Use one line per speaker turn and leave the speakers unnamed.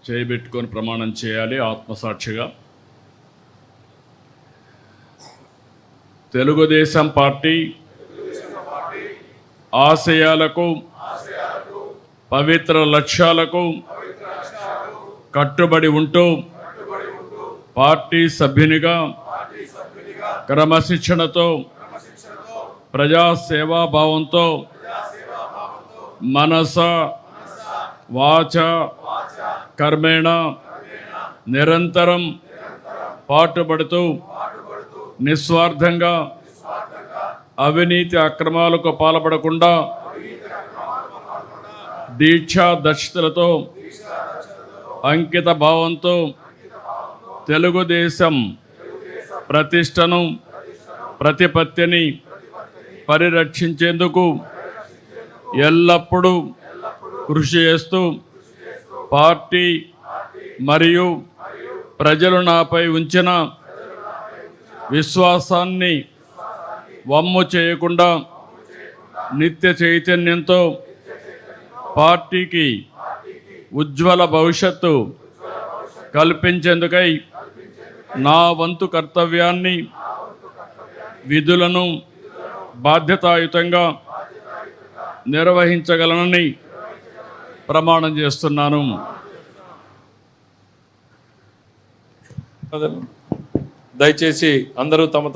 చేయబెట్టుకొని ప్రమాణం చేయాలి ఆత్మసాక్షిగా. తెలుగుదేశం పార్టీ ఆశయాలకు పవిత్ర లక్ష్యాలకు కట్టుబడి ఉంటూ పార్టీ సభ్యునిగా క్రమశిక్షణతో ప్రజాసేవాభావంతో మనస వాచ కర్మేణ నిరంతరం పాటుపడుతూ నిస్వార్థంగా అవినీతి అక్రమాలకు పాల్పడకుండా దీక్షా దక్షతలతో అంకిత భావంతో తెలుగుదేశం ప్రతిష్టను ప్రతిపత్తిని పరిరక్షించేందుకు ఎల్లప్పుడూ కృషి చేస్తూ పార్టీ మరియు ప్రజలు నాపై ఉంచిన విశ్వాసాన్ని వమ్ము చేయకుండా నిత్య చైతన్యంతో పార్టీకి ఉజ్వల భవిష్యత్తు కల్పించేందుకై నా వంతు కర్తవ్యాన్ని విధులను బాధ్యతాయుతంగా నిర్వహించగలనని ప్రమాణం చేస్తున్నాను.
దయచేసి అందరూ తమ